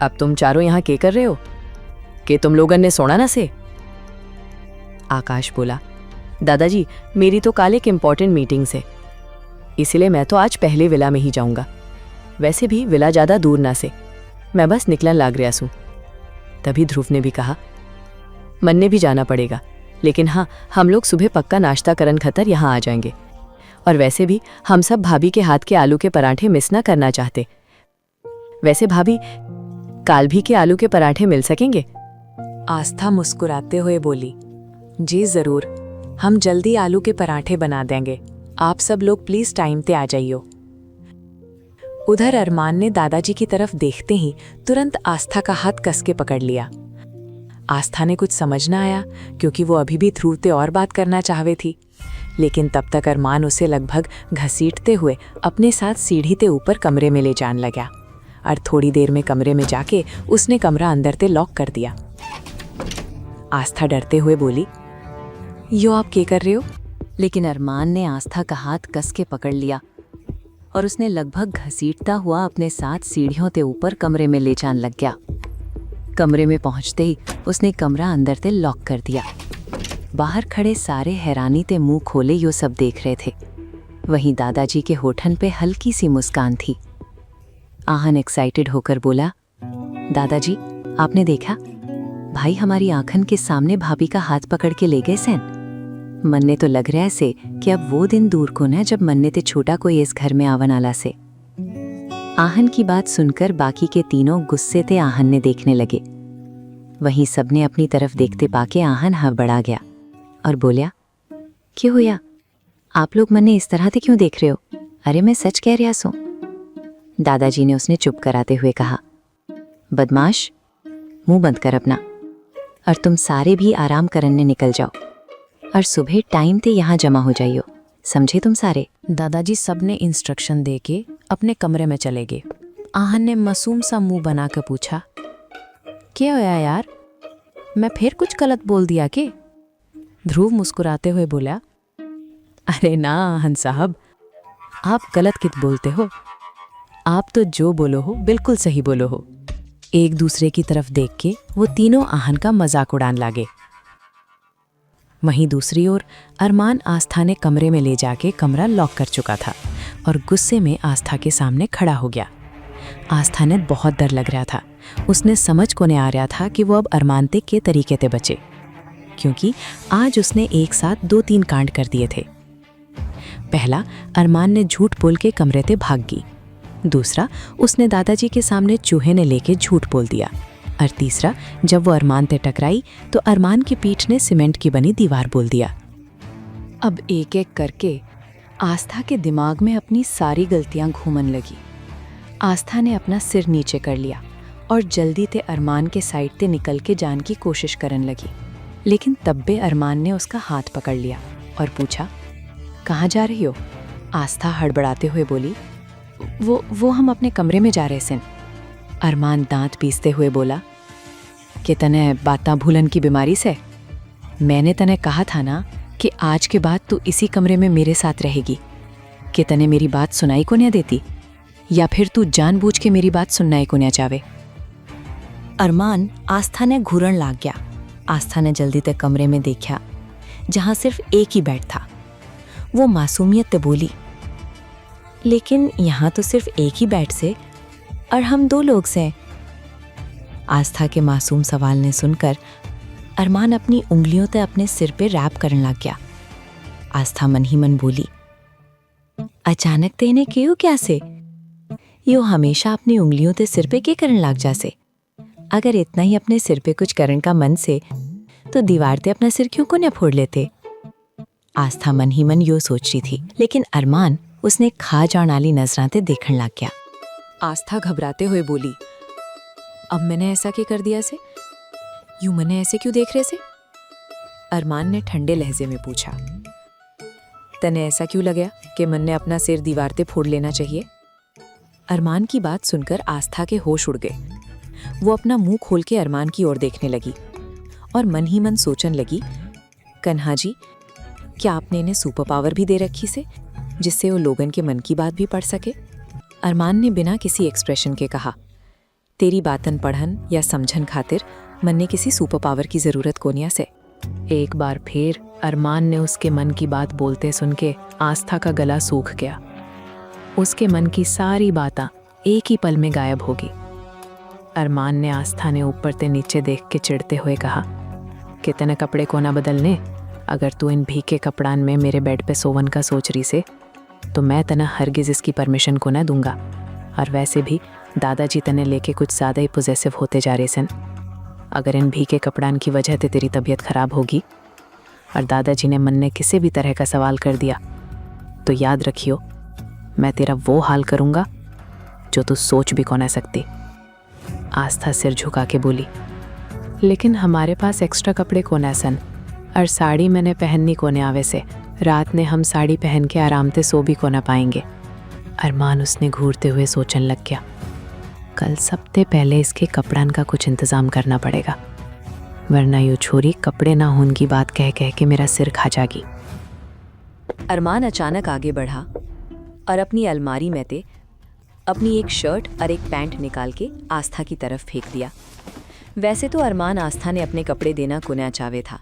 अब तुम चारों यहाँ क्या कर रहे हो कि तुम लोगों ने सोना ना से? आकाश बोला, दादाजी मेरी तो कल एक इम्पॉर्टेंट मीटिंग है, इसलिए मैं तो आज पहले विला में ही जाऊंगा। वैसे भी विला ज़्यादा दूर ना से, मैं बस निकलन लाग रहा हूँ। तभी ध्रुव ने भी कहा, मन ने भी जाना पड़ेगा, लेकिन हाँ हम लोग सुबह पक्का नाश्ता करन खतर यहाँ आ जाएंगे। और वैसे भी हम सब भाभी के हाथ के आलू के पराठे मिस ना करना चाहते। वैसे भाभी काल भी के आलू के पराठे मिल सकेंगे? आस्था मुस्कुराते हुए बोली, जी जरूर, हम जल्दी आलू के पराठे बना देंगे। आप सब लोग प्लीज टाइम पे आ जाइयो। उधर अरमान ने दादाजी की तरफ देखते ही तुरंत आस्था का हाथ कस के पकड़ लिया। आस्था ने कुछ समझ ना आया क्योंकि वो अभी भी ध्रुव से और बात करना चाहवे थी, लेकिन तब तक अरमान उसे लगभग घसीटते हुए अपने साथ सीढ़ी ते ऊपर कमरे में ले जान लगा। और थोड़ी देर में कमरे में जाके उसने कमरा अंदर ते लॉक कर दिया। आस्था डरते हुए बोली, यो आप क्या कर रहे हो? लेकिन अरमान ने आस्था का हाथ कस के पकड़ लिया और उसने लगभग घसीटता हुआ अपने साथ सीढ़ियों के ऊपर कमरे में ले जान लग गया। कमरे में पहुंचते ही उसने कमरा अंदर से लॉक कर दिया। बाहर खड़े सारे हैरानी ते मुंह खोले यो सब देख रहे थे। वहीं दादाजी के होठन पे हल्की सी मुस्कान थी। आहन एक्साइटेड होकर बोला, दादाजी आपने देखा, भाई हमारी आंखन के सामने भाभी का हाथ पकड़ के ले गए सेन। मन्ने तो लग रहा है से कि अब वो दिन दूर को न जब मन्ने ते छोटा कोई इस घर में आवन आला से। आहन की बात सुनकर बाकी के तीनों गुस्से ते आहन ने देखने लगे। वहीं सबने अपनी तरफ देखते पाके आहन हड़बड़ा गया और बोलिया, क्यों हुआ? आप लोग मन्ने इस तरह से क्यों देख रहे हो? अरे मैं सच कह रहा सो। दादाजी ने उसने चुप कराते हुए कहा, बदमाश मुंह बंद कर अपना, और तुम सारे भी आराम करने निकल जाओ और सुबह टाइम ते यहाँ जमा हो जाइयो, समझे तुम सारे? दादाजी सबने इंस्ट्रक्शन देके अपने कमरे में चले गए। आहन ने मासूम सा मुंह बनाकर पूछा, क्या होया यार, मैं फिर कुछ गलत बोल दिया के? ध्रुव मुस्कुराते हुए बोला, अरे ना आहन साहब, आप गलत कित बोलते हो, आप तो जो बोलो हो बिल्कुल सही बोलो हो। एक दूसरे की तरफ देख के वो तीनों आहन का मजाक उड़ान लागे। वहीं दूसरी ओर अरमान आस्था ने कमरे में ले जाके कमरा लॉक कर चुका था और गुस्से में आस्था के सामने खड़ा हो गया। आस्था ने बहुत डर लग रहा था। उसने समझ को नहीं आ रहा था कि वो अब अरमान ते के तरीके ते बचे, क्योंकि आज उसने एक साथ 2-3 कांड कर दिए थे। पहला, अरमान ने झूठ बोल के कमरे ते भाग गई। दूसरा, उसने दादाजी के सामने चूहे ने लेके झूठ बोल दिया। और तीसरा, जब वो अरमान ते टकराई तो अरमान की पीठ ने सीमेंट की बनी दीवार बोल दिया। अब एक एक करके आस्था के दिमाग में अपनी सारी गलतियां घूमन लगी। आस्था ने अपना सिर नीचे कर लिया और जल्दी ते अरमान के साइड ते निकल के जान की कोशिश करन लगी, लेकिन तब भी अरमान ने उसका हाथ पकड़ लिया और पूछा, कहाँ जा रही हो? आस्था हड़बड़ाते हुए बोली, वो हम अपने कमरे में जा रहे सिन। अरमान दांत पीसते हुए बोला, कि तने बातां भूलन की बीमारी से? मैंने तने कहा था ना कि आज के बाद तू इसी कमरे में मेरे साथ रहेगी। कि तने मेरी बात सुनाई को नहीं देती, या फिर तू जानबूझ के मेरी बात सुननाई को नहीं चावे? अरमान आस्था ने घूरन लाग गया। आस्था ने जल्दी तक कमरे में देखा जहां सिर्फ एक ही बेड था। वो मासूमियत से बोली, लेकिन यहाँ तो सिर्फ एक ही बेड से और हम 2 लोग से। आस्था के मासूम सवाल ने सुनकर अरमान अपनी उंगलियों से अपने सिर पे रैप करने लग गया। आस्था मन ही मन बोली, अचानक ते इन्हें क्यों क्या से? यो हमेशा अपनी उंगलियों ते सिर पे क्या करने लग जा से? अगर इतना ही अपने सिर पे कुछ करने का मन से तो दीवार ते अपना सिर क्यों को न फोड़ लेते? आस्था मन ही मन यो सोच रही थी, लेकिन अरमान उसने खा जान वाली नजराते देखने लग गया। आस्था घबराते हुए बोली, अब मैंने ऐसा क्या कर दिया से? यूं मैंने ऐसे क्यों देख रहे से? अरमान ने ठंडे लहजे में पूछा, तने ऐसा क्यों लगा कि मन ने अपना सिर दीवार पे फोड़ लेना चाहिए? अरमान की बात सुनकर आस्था के होश उड़ गए। वो अपना मुंह खोल के अरमान की ओर देखने लगी और मन ही मन सोचन लगी, कन्हा जी, क्या आपने इन्हें सुपर पावर भी दे रखी से जिससे वो लोगन के मन की बात भी पढ़ सके? अरमान ने बिना किसी एक्सप्रेशन के कहा, तेरी बातन पढ़न या समझन खातिर मन्ने किसी सुपर पावर की ज़रूरत कोनिया से। एक बार फिर अरमान ने उसके मन की बात बोलते सुन के आस्था का गला सूख गया। उसके मन की सारी बातें एक ही पल में गायब होगी। अरमान ने आस्था ने ऊपर से नीचे देख के चिढ़ते हुए कहा, कितने कपड़े को ना बदलने, अगर तू इन भीखे कपड़ान में मेरे बेड पे सोवन का सोच रही से तो मैं तना हरगिज़ इसकी परमिशन को ना दूंगा। और वैसे भी दादाजी तने लेके कुछ ज़्यादा ही पोजेसिव होते जा रहे सन। अगर इन भीखे कपड़ान की वजह से तेरी तबीयत ख़राब होगी और दादाजी ने मन ने किसी भी तरह का सवाल कर दिया तो याद रखियो, मैं तेरा वो हाल करूँगा जो तू सोच भी को ना सकती। आस्था सिर झुका के बोली, लेकिन हमारे पास एक्स्ट्रा कपड़े को ना सन और साड़ी मैंने पहननी को ने आवे से, रात ने हम साड़ी पहन के आराम से सो भी को ना पाएंगे। अरमान उसने घूरते हुए सोचने लग गया, कल सबसे पहले इसके कपड़ान का कुछ इंतज़ाम करना पड़ेगा, वरना यो छोरी कपड़े ना होने की बात कह कह के मेरा सिर खा जागी। अरमान अचानक आगे बढ़ा और अपनी अलमारी में से अपनी एक शर्ट और एक पैंट निकाल के आस्था की तरफ फेंक दिया। वैसे तो अरमान आस्था ने अपने कपड़े देना को ना चाहे था,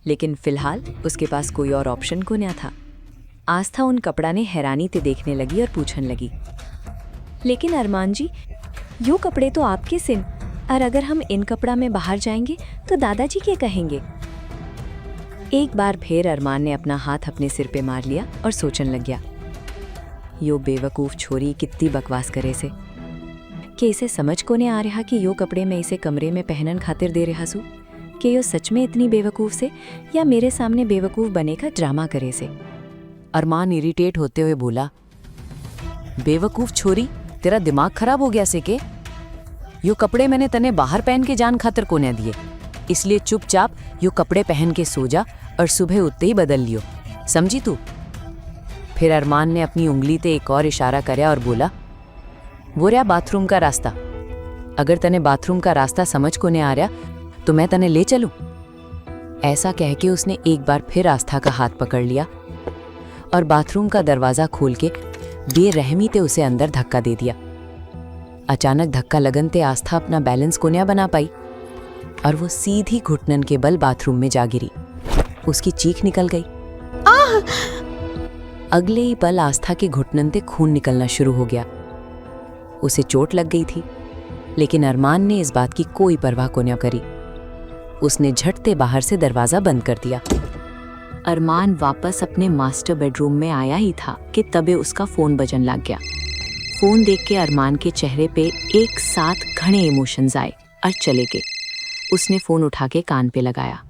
लेकिन फिलहाल उसके पास कोई और ऑप्शन को ना था। आस्था उन कपड़ा ने हैरानी से देखने लगी और पूछने लगी, लेकिन अरमान जी, यो कपड़े तो आपके सिन, और अगर हम इन कपड़ा में बाहर जाएंगे तो दादाजी क्या कहेंगे? एक बार फिर अरमान ने अपना हाथ अपने सिर पे मार लिया और सोचने लग गया, यो बेवकूफ़ छोरी कितनी बकवास करे से, कि इसे समझ को नहीं आ रहा कि यो कपड़े मैं इसे कमरे में पहनन खातिर दे रहा सू, कि यो सच में इतनी बेवकूफ़ से या मेरे सामने बेवकूफ़ बने का ड्रामा करे से। अरमान इरिटेट होते हुए बोला, बेवकूफ़ छोरी, तेरा दिमाग खराब हो गया से के? यो कपड़े मैंने तने बाहर पहन के जान खातर को न दिए, इसलिए चुपचाप यो कपड़े पहन के सो जा और सुबह उतते ही बदल लियो, समझी तू? फिर अरमान ने अपनी उंगली ते एक और इशारा करया और बोला, वो रहा बाथरूम का रास्ता, अगर तने बाथरूम का रास्ता समझ को नहीं आ रहा तो मैं तने ले चलूं। ऐसा कह के उसने एक बार फिर आस्था का हाथ पकड़ लिया और बाथरूम का दरवाज़ा खोल के बेरहमी ते उसे अंदर धक्का दे दिया। अचानक धक्का लगन ते आस्था अपना बैलेंस को ना बना पाई और वो सीधी घुटनन के बल बाथरूम में जा गिरी। उसकी चीख निकल गई। अगले ही पल आस्था के घुटनन ते खून निकलना शुरू हो गया। उसे चोट लग गई थी, लेकिन अरमान ने इस बात की कोई परवाह को न करी। उसने झटते बाहर से दरवाज़ा बंद कर दिया। अरमान वापस अपने मास्टर बेडरूम में आया ही था कि तबे उसका फ़ोन बजन लग गया। फ़ोन देख के अरमान के चेहरे पे एक साथ घने इमोशंस आए और चले गए। उसने फ़ोन उठा के कान पे लगाया।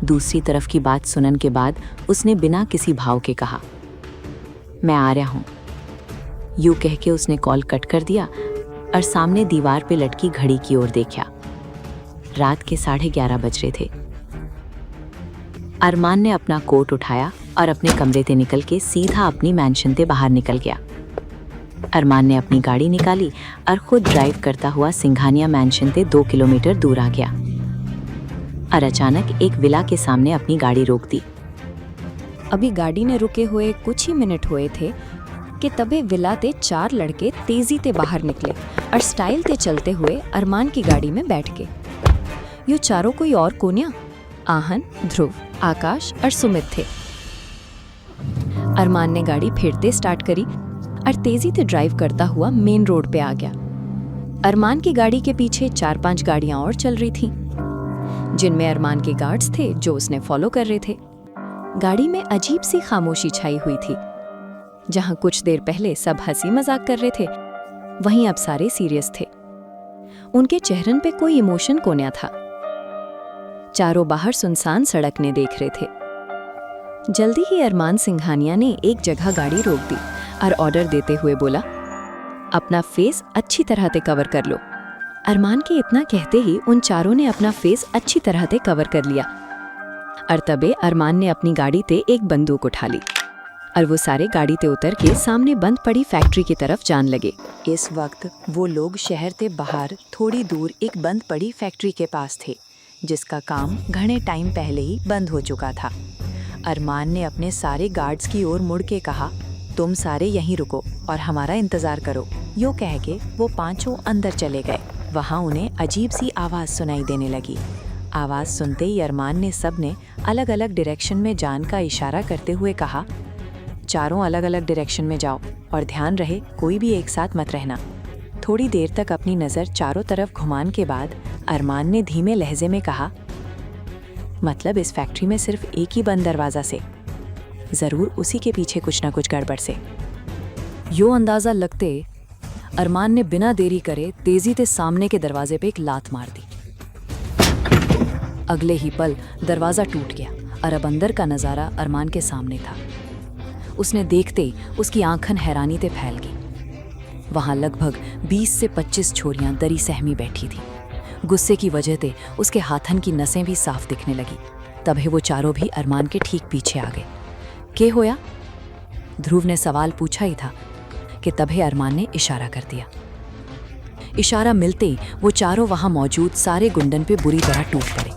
दूसरी तरफ की बात सुनने के बाद उसने बिना किसी भाव के कहा, मैं आ रहा हूँ। यूँ कह के उसने कॉल कट कर दिया और सामने दीवार पे लटकी घड़ी की ओर देखा। रात के 11:30 बज रहे थे। अरमान ने अपना कोट उठाया और अपने कमरे से निकल के सीधा अपनी मैंशन से बाहर निकल गया। अरमान ने अपनी गाड़ी निकाली और खुद ड्राइव करता हुआ सिंघानिया मैंशन से 2 किलोमीटर दूर आ गया और अचानक एक विला के सामने अपनी गाड़ी रोक दी। अभी गाड़ी ने रुके हुए कुछ ही मिनट हुए थे कि तबे विला ते 4 लड़के तेजी ते बाहर निकले और स्टाइल ते चलते हुए अरमान की गाड़ी में बैठ गए। यो चारों कोई और कोन्या, आहन, ध्रुव, आकाश और सुमित थे। अरमान ने गाड़ी फिरते स्टार्ट करी और तेजी से ड्राइव करता हुआ मेन रोड पे आ गया। अरमान की गाड़ी के पीछे 4-5 गाड़ियां और चल रही थीं, जिनमें अरमान के गार्ड्स थे जो उसने फॉलो कर रहे थे। गाड़ी में अजीब सी खामोशी छाई हुई थी। जहां कुछ देर पहले सब हंसी मजाक कर रहे थे, वहीं अब सारे सीरियस थे। उनके चेहरन पे कोई इमोशन को न था। चारों बाहर सुनसान सड़क ने देख रहे थे। जल्दी ही अरमान सिंघानिया ने एक जगह गाड़ी रोक दी और ऑर्डर देते हुए बोला, अपना फेस अच्छी तरह से कवर कर लो। अरमान के इतना कहते ही उन चारों ने अपना फेस अच्छी तरह से कवर कर लिया और तबे अरमान ने अपनी गाड़ी ते एक बंदूक उठा ली और वो सारे गाड़ी ते उतर के सामने बंद पड़ी फैक्ट्री की तरफ जान लगे। इस वक्त वो लोग शहर के बाहर थोड़ी दूर एक बंद पड़ी फैक्ट्री के पास थे, जिसका काम घने टाइम पहले ही बंद हो चुका था। अरमान ने अपने सारे गार्ड्स की ओर मुड़ के कहा, तुम सारे यहीं रुको और हमारा इंतजार करो। यो कह के वो पांचों अंदर चले गए। वहाँ उन्हें अजीब सी आवाज़ सुनाई देने लगी। आवाज़ सुनते ही अरमान ने सब ने अलग अलग डायरेक्शन में जान का इशारा करते हुए कहा, चारों अलग अलग डायरेक्शन में जाओ और ध्यान रहे कोई भी एक साथ मत रहना। थोड़ी देर तक अपनी नज़र चारों तरफ घुमान के बाद अरमान ने धीमे लहजे में कहा, मतलब इस फैक्ट्री में सिर्फ एक ही बंद दरवाज़ा से, ज़रूर उसी के पीछे कुछ ना कुछ गड़बड़ से। यो अंदाज़ा लगते अरमान ने बिना देरी करे तेजी से सामने के दरवाजे पे एक लात मार दी। अगले ही पल दरवाज़ा टूट गया और अब अंदर का नज़ारा अरमान के सामने था। उसने देखते ही उसकी आंखन हैरानी से फैल गई। वहाँ लगभग 20 से 25 छोरियां दरी सहमी बैठी थी। गुस्से की वजह से उसके हाथन की नसें भी साफ दिखने लगी। तभी वो चारों भी अरमान के ठीक पीछे आ गए। क्या होया? ध्रुव ने सवाल पूछा ही था कि तभी अरमान ने इशारा कर दिया। इशारा मिलते ही वो चारों वहां मौजूद सारे गुंडन पे बुरी तरह टूट पड़े।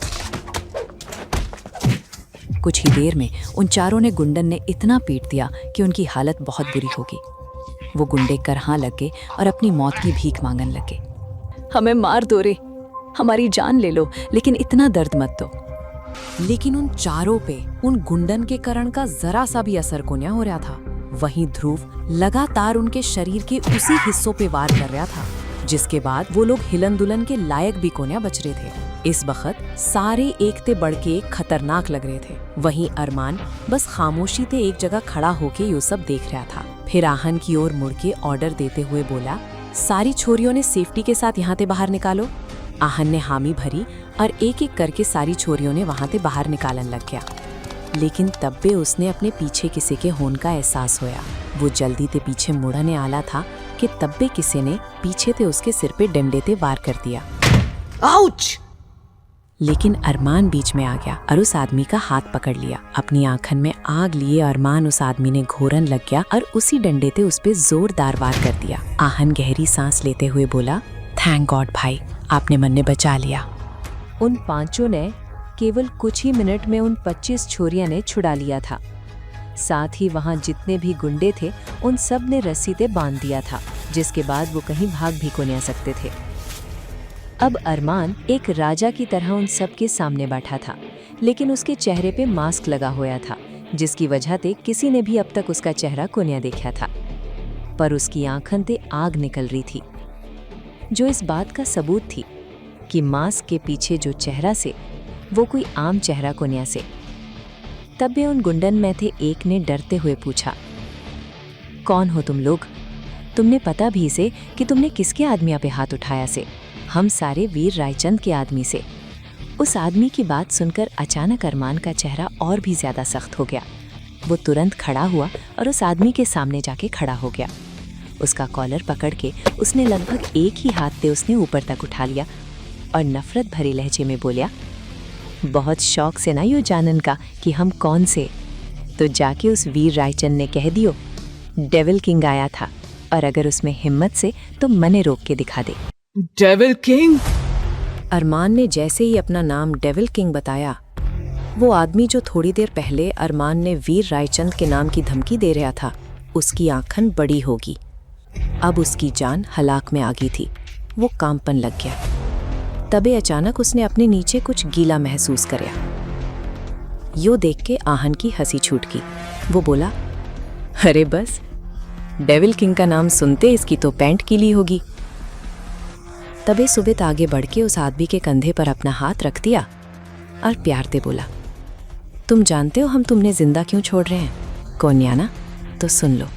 कुछ ही देर में उन चारों ने गुंडन ने इतना पीट दिया कि उनकी हालत बहुत बुरी हो गई। वो गुंडे करहां लग गए और अपनी मौत की भीख मांगने लगे। हमें मार दो रे, हमारी जान ले लो, लेकिन इतना दर्द मत दो। लेकिन उन चारों पे उन गुंडन के करण का जरा सा भी असर कोन्या हो रहा था। वहीं ध्रुव लगातार उनके शरीर के उसी हिस्सों पे वार कर रहा था, जिसके बाद वो लोग हिलन दुल्हन के लायक भी कोन्या बच रहे थे। इस वक्त सारे एक ते बढ़ के एक खतरनाक लग रहे थे। वहीं अरमान बस खामोशी से एक जगह खड़ा होके ये सब देख रहा था। फिर आहन की ओर मुड़ के ऑर्डर देते हुए बोला, सारी छोरियों ने सेफ्टी के साथ यहाँ से बाहर निकालो। आहन ने हामी भरी और एक एक करके सारी छोरियों ने वहाँ से बाहर निकालन लग गया। लेकिन तब भी उसने अपने पीछे किसी के होने का एहसास होया। वो जल्दी से पीछे मुड़ने आला था कि तब भी किसी ने पीछे से उसके सिर पे डंडे से वार कर दिया। आउच! लेकिन अरमान बीच में आ गया और उस आदमी का हाथ पकड़ लिया। अपनी आंखन में आग लिए अरमान उस आदमी ने घोरन लग गया और उसी डंडे से उस पे जोरदार वार कर दिया। आहन गहरी सांस लेते हुए बोला, थैंक गॉड भाई, आपने मन ने बचा लिया। उन पांचों ने केवल कुछ ही मिनट में उन 25 छोरियां ने छुड़ा लिया था। साथ ही वहां जितने भी गुंडे थे उन सब ने रस्सी से बांध दिया था, जिसके बाद वो कहीं भाग भी को नहीं सकते थे। अब अरमान एक राजा की तरह उन सब के सामने बैठा था, लेकिन उसके चेहरे पे मास्क लगा हुआ था, जिसकी वजह से किसी ने भी अब तक उसका चेहरा को नहीं देखा था। पर उसकी आंखन से आग निकल रही थी, जो इस बात का सबूत थी कि मास्क के पीछे जो चेहरा से वो कोई आम चेहरा को नहीं से। तब भी उन गुंडन में थे एक ने डरते हुए पूछा, कौन हो तुम लोग? तुमने पता भी से कि तुमने किसके आदमिया पे हाथ उठाया से? हम सारे वीर रायचंद के आदमी से। उस आदमी की बात सुनकर अचानक अरमान का चेहरा और भी ज्यादा सख्त हो गया। वो तुरंत खड़ा हुआ और उस आदमी के सामने जाके खड़ा हो गया। उसका कॉलर पकड़ के उसने लगभग एक ही हाथ से उसने ऊपर तक उठा लिया और नफरत भरे लहजे में बोलिया, बहुत शौक से ना यो जानन का कि हम कौन से, तो जाके उस वीर रायचंद ने कह दियो डेविल किंग आया था, और अगर उसमें हिम्मत से तो मने रोक के दिखा दे। Devil king! अरमान ने जैसे ही अपना नाम डेविल किंग बताया, वो आदमी जो थोड़ी देर पहले अरमान ने वीर रायचंद के नाम की धमकी दे रहा था, उसकी आंखन बड़ी होगी। अब उसकी जान हलाक में आ गई थी। वो कांपन लग गया। तबे अचानक उसने अपने नीचे कुछ गीला महसूस करया। यो देख के आहन की हंसी छूट गई। वो बोला, अरे बस, डेविल किंग का नाम सुनते इसकी तो पैंट गीली होगी। तबे सुबित आगे बढ़ के उस आदमी के कंधे पर अपना हाथ रख दिया और प्यार से बोला, तुम जानते हो हम तुमने जिंदा क्यों छोड़ रहे हैं? कोन्याना, तो सुन लो,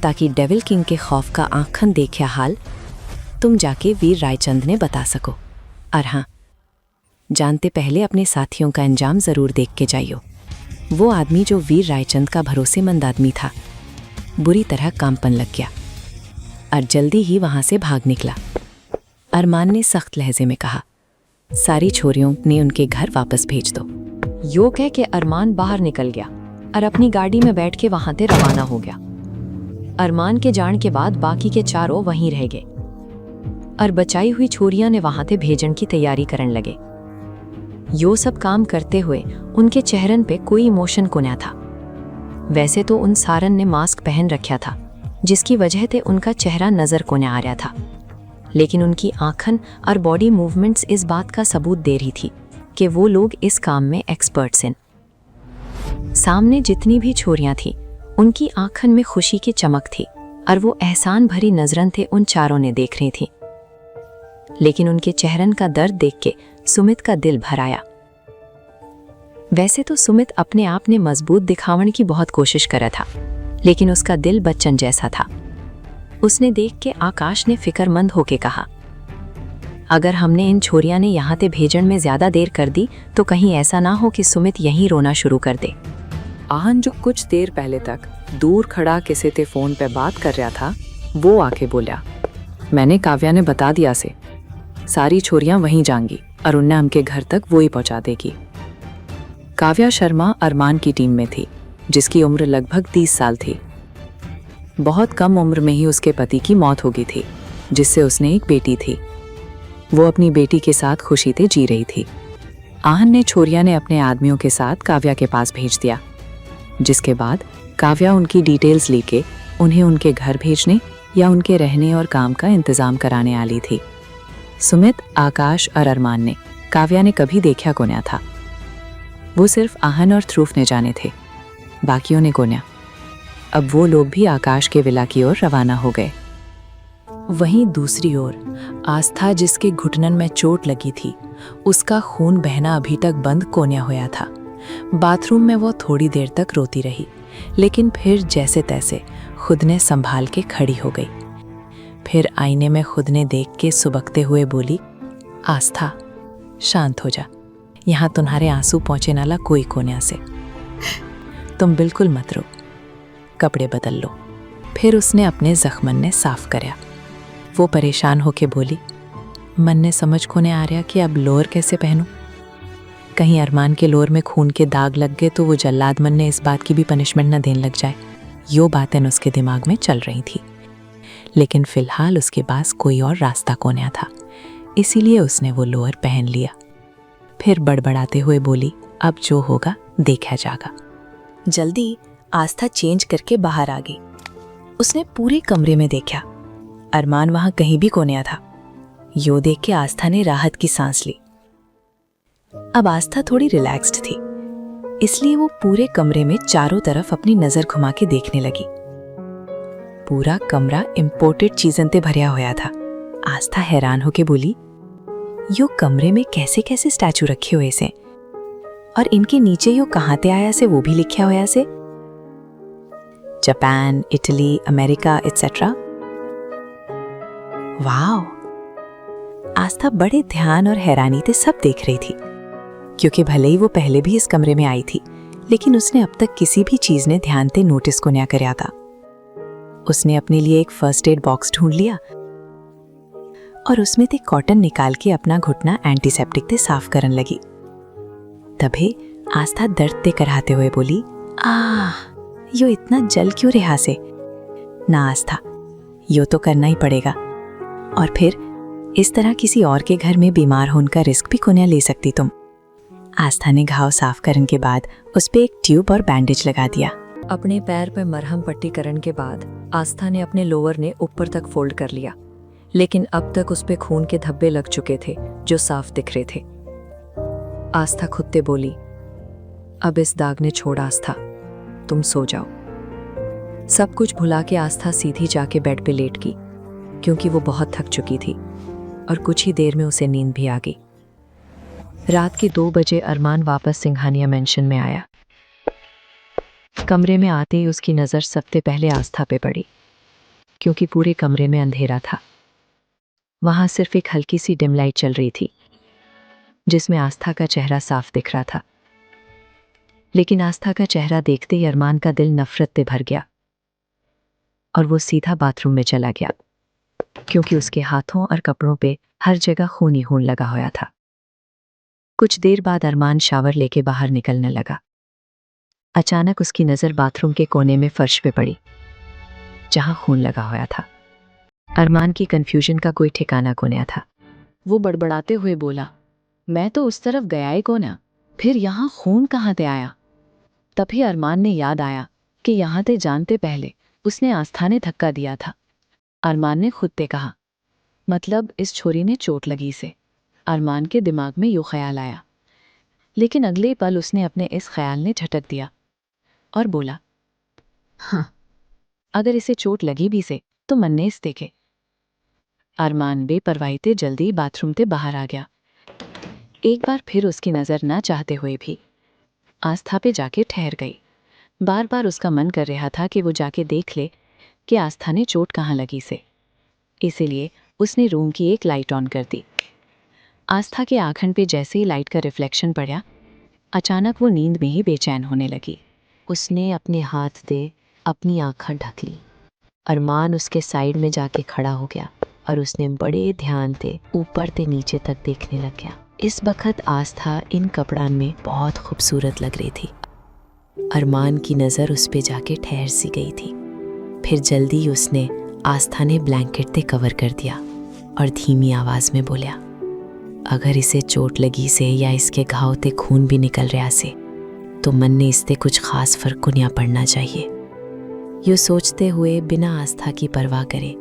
ताकि डेविल किंग के खौफ का आंखन देखा हाल तुम जाके वीर रायचंद ने बता सको। और हाँ, जानते पहले अपने साथियों का अंजाम जरूर देख के जाइयो। वो आदमी जो वीर रायचंद का भरोसेमंद आदमी था, बुरी तरह कांपन लग गया और जल्दी ही वहां से भाग निकला। अरमान ने सख्त लहजे में कहा, सारी छोरियों ने उनके घर वापस भेज दो। यो कह के अरमान बाहर निकल गया और अपनी गाड़ी में बैठ के वहां से रवाना हो गया। अरमान के जान के बाद बाकी के चारों वहीं रह गए और बचाई हुई छोरियां ने वहां से भेजन की तैयारी करने लगे। यो सब काम करते हुए उनके चेहरन पे कोई इमोशन को न था। वैसे तो उन सारन ने मास्क पहन रखा था, जिसकी वजह से उनका चेहरा नजर को न आ रहा था, लेकिन उनकी आंखन और बॉडी मूवमेंट्स इस बात का सबूत दे रही थी कि वो लोग इस काम में एक्सपर्ट्स हैं। सामने जितनी भी छोरियां थी, उनकी आंखन में खुशी की चमक थी और वो एहसान भरी नजरन थे उन चारों ने देख रही थी। लेकिन उनके चेहरन का दर्द देख के सुमित का दिल भर आया। वैसे तो सुमित अपने आप ने मजबूत दिखावन की बहुत कोशिश करा था, लेकिन उसका दिल बच्चन जैसा था। उसने देख के आकाश ने फिक्रमंद होके कहा, अगर हमने इन छोरियां ने यहाँ ते भेजन में ज्यादा देर कर दी तो कहीं ऐसा ना हो कि सुमित यहीं रोना शुरू कर दे। आहन जो कुछ देर पहले तक दूर खड़ा किसी ते फोन पे बात कर रहा था, वो आके बोला, मैंने काव्या ने बता दिया से सारी छोरियां वहीं जाएंगी और उन्हें हमके घर तक वो ही पहुंचा देगी। काव्या शर्मा अरमान की टीम में थी, जिसकी उम्र लगभग 30 साल थी। बहुत कम उम्र में ही उसके पति की मौत हो गई थी, जिससे उसने एक बेटी थी। वो अपनी बेटी के साथ खुशी से जी रही थी। आहन ने छोरिया ने अपने आदमियों के साथ काव्या के पास भेज दिया, जिसके बाद काव्या उनकी डिटेल्स लेके उन्हें उनके घर भेजने या उनके रहने और काम का इंतजाम कराने वाली थी। सुमित, आकाश और अरमान ने काव्या ने कभी देखा कोन्या था। वो सिर्फ आहन और ध्रुव ने जाने थे, बाकियों ने कोन्या। अब वो लोग भी आकाश के विला की ओर रवाना हो गए। वहीं दूसरी ओर आस्था, जिसके घुटनन में चोट लगी थी, उसका खून बहना अभी तक बंद कोन्या होया था। बाथरूम में वो थोड़ी देर तक रोती रही, लेकिन फिर जैसे तैसे खुद ने संभाल के खड़ी हो गई। फिर आईने में खुद ने देख के सुबकते हुए बोली, आस्था शांत हो जा, यहाँ तुम्हारे आंसू पहुँचे नाला कोई कोन्या से, तुम बिल्कुल मत रो, कपड़े बदल लो। फिर उसने अपने जख्मन ने साफ करया। वो परेशान होके बोली, मन ने समझ को ने आ रहा कि अब लोअर कैसे पहनूं। कहीं अरमान के लोअर में खून के दाग लग गए तो वो जल्लाद मन ने इस बात की भी पनिशमेंट न देने लग जाए। यो बातें उसके दिमाग में चल रही थी, लेकिन फिलहाल उसके पास कोई और रास्ता कोन्या था, इसीलिए उसने वो लोअर पहन लिया। फिर बड़बड़ाते हुए बोली, अब जो होगा देखा जाएगा। जल्दी आस्था चेंज करके बाहर आ गई। उसने पूरे कमरे में देखा, अरमान वहां कहीं भी कोन्या था। यो देख के आस्था ने राहत की सांस ली। अब आस्था थोड़ी रिलैक्स्ड थी, इसलिए वो पूरे कमरे में चारों तरफ अपनी नजर घुमा के देखने लगी। पूरा कमरा इंपोर्टेड चीजन ते भरया होया था। आस्था हैरान होके बोली, यो कमरे में कैसे कैसे स्टैचू रखे हुए से, और इनके नीचे यो कहाँ ते आया से वो भी लिखा होया से, Japan, Italy, America etcetera. Wow! Aastha बड़े ध्यान और हैरानी से सब देख रही थी, क्योंकि भले ही वो पहले भी इस कमरे में आई थी, लेकिन उसने अब तक किसी भी चीज ने ध्यान से नोटिस को नहीं करया था। उसने अपने लिए एक फर्स्ट एड बॉक्स ढूंढ लिया और उसमें से कॉटन निकाल के अपना घुटना एंटीसेप्टिक से साफ करने लगी। तभी आस्था दर्द ते कराते हुए बोली, यो इतना जल क्यों रहा से? ना आस्था, यो तो करना ही पड़ेगा, और फिर इस तरह किसी और के घर में बीमार होने का रिस्क भी कोन्या ले सकती तुम। आस्था ने घाव साफ करने के बाद उस पे एक ट्यूब और बैंडेज लगा दिया। अपने पैर पर मरहम पट्टी करने के बाद आस्था ने अपने लोअर ने ऊपर तक फोल्ड कर लिया, लेकिन अब तक उस पे खून के धब्बे लग चुके थे जो साफ दिख रहे थे। आस्था खुद से बोली, अब इस दाग ने छोड़ आस्था, तुम सो जाओ। सब कुछ भुला के आस्था सीधी जाके बेड पे लेट गई, क्योंकि वो बहुत थक चुकी थी और कुछ ही देर में उसे नींद भी आ गई। रात के 2 बजे अरमान वापस सिंघानिया मेंशन में आया। कमरे में आते ही उसकी नज़र सबसे पहले आस्था पे पड़ी, क्योंकि पूरे कमरे में अंधेरा था। वहां सिर्फ एक हल्की सी डिम लाइट चल रही थी, जिसमें आस्था का चेहरा साफ दिख रहा था। लेकिन आस्था का चेहरा देखते ही अरमान का दिल नफरत से भर गया और वो सीधा बाथरूम में चला गया, क्योंकि उसके हाथों और कपड़ों पे हर जगह खून ही खून लगा हुआ था। कुछ देर बाद अरमान शावर लेके बाहर निकलने लगा। अचानक उसकी नज़र बाथरूम के कोने में फर्श पे पड़ी, जहां खून लगा हुआ था। अरमान की कंफ्यूजन का कोई ठिकाना को नहीं था। वो बड़बड़ाते हुए बोला, मैं तो उस तरफ गया ही को ना, फिर यहाँ खून कहाँ से आया? तभी अरमान ने याद आया उसके यहाँ ते जानते पहले उसने आस्था ने धक्का दिया था। अरमान ने खुद ते कहा, मतलब इस छोरी ने चोट लगी से। अरमान के दिमाग में यूँ ख्याल आया, लेकिन अगले पल उसने अपने इस ख्याल ने झटक दिया और बोला, हाँ, अगर इसे चोट लगी भी से तो मन्ने इस देखे। अरमान बेपरवाही ते जल्दी बाथरूम ते बाहर आ गया। एक बार फिर उसकी नज़र ना चाहते हुए भी आस्था पे जाके ठहर गई। बार बार उसका मन कर रहा था कि वो जाके देख ले कि आस्था ने चोट कहाँ लगी से। इसीलिए उसने रूम की एक लाइट ऑन कर दी। आस्था के आँखन पे जैसे ही लाइट का रिफ्लेक्शन पड़ा, अचानक वो नींद में ही बेचैन होने लगी। उसने अपने हाथ से अपनी आँखें ढक ली। अरमान उसके साइड में जाके खड़ा हो गया और उसने बड़े ध्यान से ऊपर से नीचे तक देखने लग गया। इस वक्त आस्था इन कपड़ान में बहुत खूबसूरत लग रही थी। अरमान की नज़र उस पे जाके ठहर सी गई थी। फिर जल्दी उसने आस्था ने ब्लैंकेट से कवर कर दिया और धीमी आवाज़ में बोला, अगर इसे चोट लगी से या इसके घाव ते खून भी निकल रहा से तो मन ने इससे कुछ खास फर्क को नहीं पड़ना चाहिए। यूँ सोचते हुए बिना आस्था की परवाह करे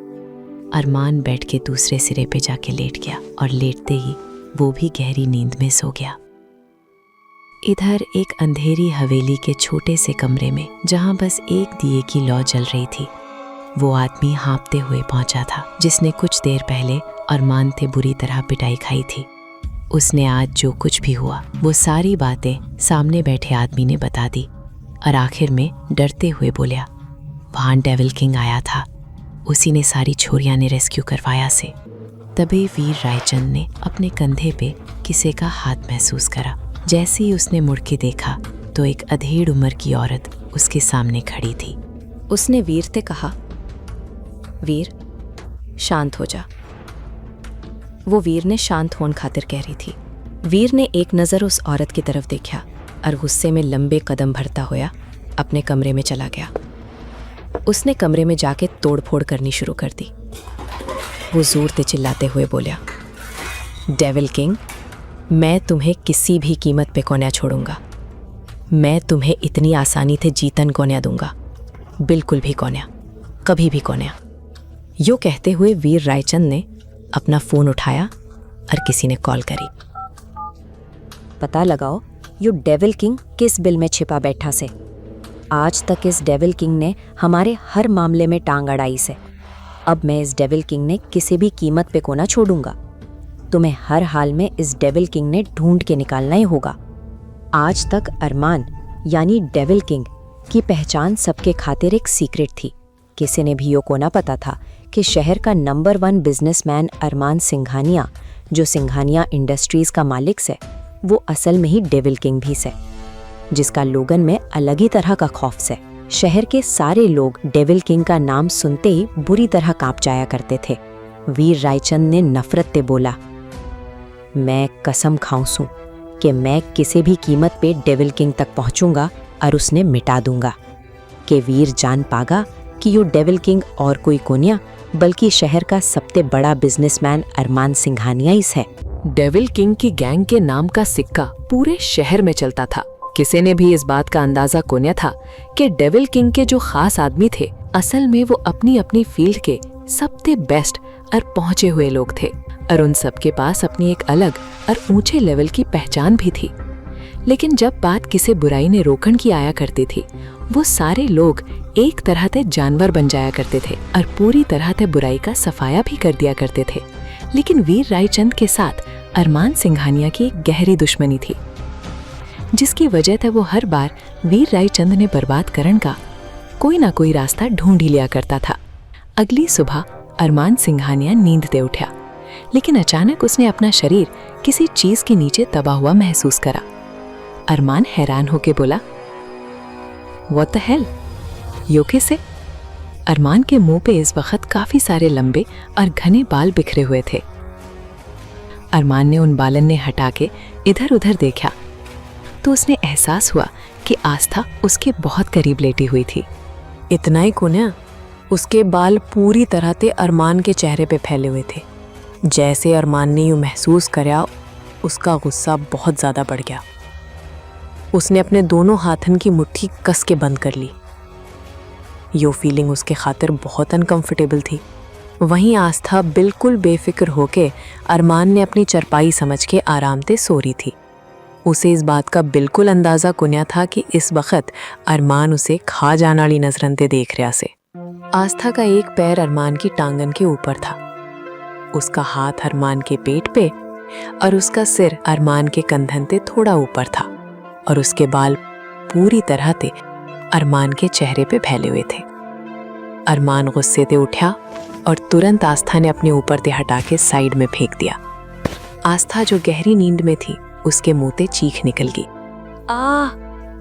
अरमान बेड के दूसरे सिरे पे जाके लेट गया और लेटते ही वो भी गहरी नींद में सो गया। इधर एक अंधेरी हवेली के छोटे से कमरे में जहां बस एक दिए की लौ जल रही थी, वो आदमी हाँफते हुए पहुंचा था जिसने कुछ देर पहले अरमान से बुरी तरह पिटाई खाई थी। उसने आज जो कुछ भी हुआ वो सारी बातें सामने बैठे आदमी ने बता दी और आखिर में डरते हुए बोला, वहाँ डेविल किंग आया था, उसी ने सारी छोरियां ने रेस्क्यू करवाया से। तभी वीर रायचंद ने अपने कंधे पे किसी का हाथ महसूस करा। जैसे ही उसने मुड़ के देखा तो एक अधेड़ उम्र की औरत उसके सामने खड़ी थी। उसने वीर से कहा, वीर शांत हो जा। वो वीर ने शांत होने खातिर कह रही थी। वीर ने एक नज़र उस औरत की तरफ देखा और गुस्से में लंबे कदम भरता हुआ अपने कमरे में चला गया। उसने कमरे में जाके तोड़फोड़ करनी शुरू कर दी। वो जोर से चिल्लाते हुए बोला, डेविल किंग, मैं तुम्हें किसी भी कीमत पे कोन्या छोड़ूंगा। मैं तुम्हें इतनी आसानी से जीतन कोन्या दूंगा, बिल्कुल भी कोन्या, कभी भी कोन्या। यो कहते हुए वीर रायचंद ने अपना फ़ोन उठाया और किसी ने कॉल करी। पता लगाओ यो डेविल किंग किस बिल में छिपा बैठा से। आज तक इस डेविल किंग ने हमारे हर मामले में टांग अड़ाई से। अब मैं इस डेविल किंग ने किसी भी कीमत पे को ना छोड़ूंगा। तुम्हें हर हाल में इस डेविल किंग ने ढूंढ के निकालना ही होगा। आज तक अरमान यानी डेविल किंग की पहचान सबके खातिर एक सीक्रेट थी। किसी ने भी यो को ना पता था कि शहर का नंबर 1 बिजनेसमैन अरमान सिंघानिया, जो सिंघानिया इंडस्ट्रीज का मालिक से, वो असल में ही डेविल किंग भी से, जिसका लोगन में अलग ही तरह का खौफ से। शहर के सारे लोग डेविल किंग का नाम सुनते ही बुरी तरह कांप जाया करते थे। वीर रायचंद ने नफरत से बोला, मैं कसम खाऊं कि मैं किसी भी कीमत पे डेविल किंग तक पहुंचूंगा और उसने मिटा दूंगा। कि वीर जान पागा कि यो डेविल किंग और कोई कोन्या बल्कि शहर का सबसे बड़ा बिजनेसमैन अरमान सिंघानिया ही है। डेविल किंग की गैंग के नाम का सिक्का पूरे शहर में चलता था। किसी ने भी इस बात का अंदाजा कोन्या था कि डेविल किंग के जो खास आदमी थे असल में वो अपनी अपनी फील्ड के सबसे बेस्ट और पहुंचे हुए लोग थे और उन सबके पास अपनी एक अलग और ऊंचे लेवल की पहचान भी थी। लेकिन जब बात किसी बुराई ने रोकन की आया करती थी, वो सारे लोग एक तरह से जानवर बन जाया करते थे और पूरी तरह से बुराई का सफाया भी कर दिया करते थे। लेकिन वीर रायचंद के साथ अरमान सिंघानिया की एक गहरी दुश्मनी थी, जिसकी वजह से वो हर बार वीर रायचंद ने बर्बाद करने का कोई ना कोई रास्ता ढूंढ ही लिया करता था। अगली सुबह अरमान सिंघानिया नींद से उठा, लेकिन अचानक उसने अपना शरीर किसी चीज के नीचे दबा हुआ महसूस करा। अरमान हैरान होके बोला, व्हाट द हेल, यो कैसे? अरमान के मुंह पे इस वक्त काफी सारे लंबे और घने बाल बिखरे हुए थे। अरमान ने उन बालन ने हटा के इधर उधर देखा तो उसने एहसास हुआ कि आस्था उसके बहुत करीब लेटी हुई थी। इतना ही कोन्या, उसके बाल पूरी तरह से अरमान के चेहरे पे फैले हुए थे। जैसे अरमान ने यूँ महसूस करा, उसका गुस्सा बहुत ज़्यादा बढ़ गया। उसने अपने दोनों हाथन की मुट्ठी कस के बंद कर ली। यो फीलिंग उसके खातिर बहुत अनकंफर्टेबल थी। वहीं आस्था बिल्कुल बेफिक्र होके अरमान ने अपनी चरपाई समझ के आराम से सो रही थी। उसे इस बात का बिल्कुल अंदाज़ा कुन्या था कि इस वक्त अरमान उसे खा जाने वाली नजरन ते देख रहा से। आस्था का एक पैर अरमान की टांगन के ऊपर था, उसका हाथ अरमान के पेट पे और उसका सिर अरमान के कंधन ते थोड़ा ऊपर था और उसके बाल पूरी तरह ते अरमान के चेहरे पे फैले हुए थे। अरमान गुस्से से उठा और तुरंत आस्था ने अपने ऊपर ते हटा के साइड में फेंक दिया। आस्था जो गहरी नींद में थी उसके मुंह ते चीख निकल गई,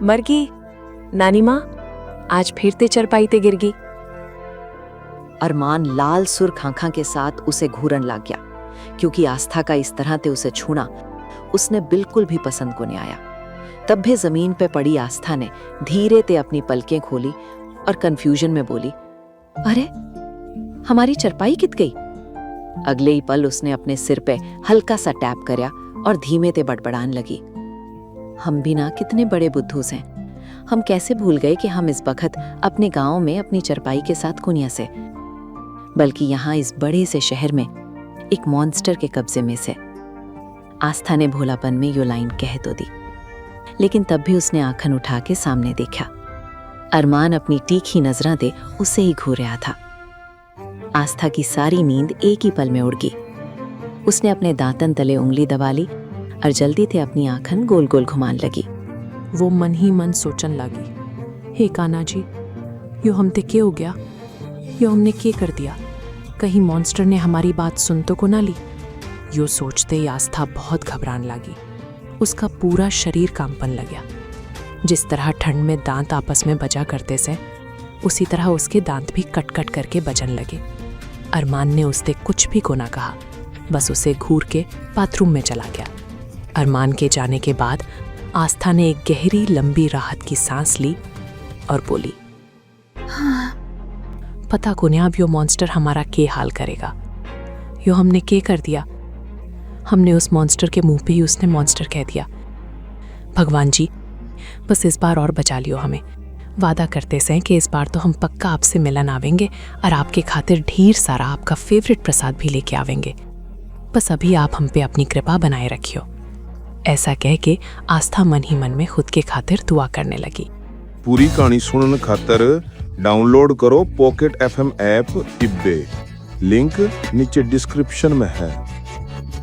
मर गई नानी माँ, आज फिर ते चरपाई ते गिर गई। अरमान लाल सुर्ख आंखों के साथ उसे घूरन लग गया, क्योंकि आस्था का इस तरह ते उसे छूना उसने बिल्कुल भी पसंद को नहीं आया। तब भी जमीन पे पड़ी आस्था ने धीरे ते अपनी पलकें खोली और कंफ्यूजन में बोली, अरे हमारी चरपाई कित गई। अगले ही पल उसने अपने सिर पे हल्का सा टैप करया और धीमे ते बड़बड़ान लगी, हम भी ना कितने बड़े बुद्धूस हैं, हम कैसे भूल गए कि हम इस वक्त अपने गांव में अपनी चरपाई के साथ कुनिया से, बल्कि यहाँ इस बड़े से शहर में एक मॉन्स्टर के कब्जे में से। आस्था ने भोलापन में यो लाइन कह तो दी, लेकिन तब भी उसने आंखन उठा के सामने देखा। अरमान अपनी तीखी नजरां दे उसे ही घूर रहा था। आस्था की सारी नींद एक ही पल में उड़ गई। उसने अपने दांतन तले उंगली दबा ली और जल्दी से अपनी आंखन गोल गोल घुमान लगी। वो मन ही मन सोचन लगी, हे कान्हा जी, यो हमते के हो गया, यो हमने के कर दिया, कहीं मॉन्स्टर ने हमारी बात सुन तो को ना ली। यो सोचते ही आस्था बहुत घबराने लगी, उसका पूरा शरीर कांपन लगा। जिस तरह ठंड में दांत आपस में बजा करते से, उसी तरह उसके दांत भी कट कट करके बजन लगे। अरमान ने उससे कुछ भी को ना कहा, बस उसे घूर के बाथरूम में चला गया। अरमान के जाने के बाद आस्था ने एक गहरी लंबी राहत की सांस ली और बोली, पता को नहीं अब यो मॉन्स्टर हमारा के हाल करेगा। यो हमने के कर दिया, हमने उस मॉन्स्टर के मुंह पे ही उसने मॉन्स्टर कह दिया। भगवान जी, बस इस बार और बचा लियो हमें। वादा करते से कि इस बार तो हम पक्का आपसे मिलन आवेंगे और आपके खातिर ढेर सारा आपका फेवरेट प्रसाद भी लेके आवेंगे। बस अभी आप हम पे अपनी कृपा बनाए रखियो। ऐसा कह के आस्था मन ही मन में खुद के खातिर दुआ करने लगी। पूरी कहानी सुनने खातर डाउनलोड करो पॉकेट FM ऐप इब्बे, लिंक नीचे डिस्क्रिप्शन में है।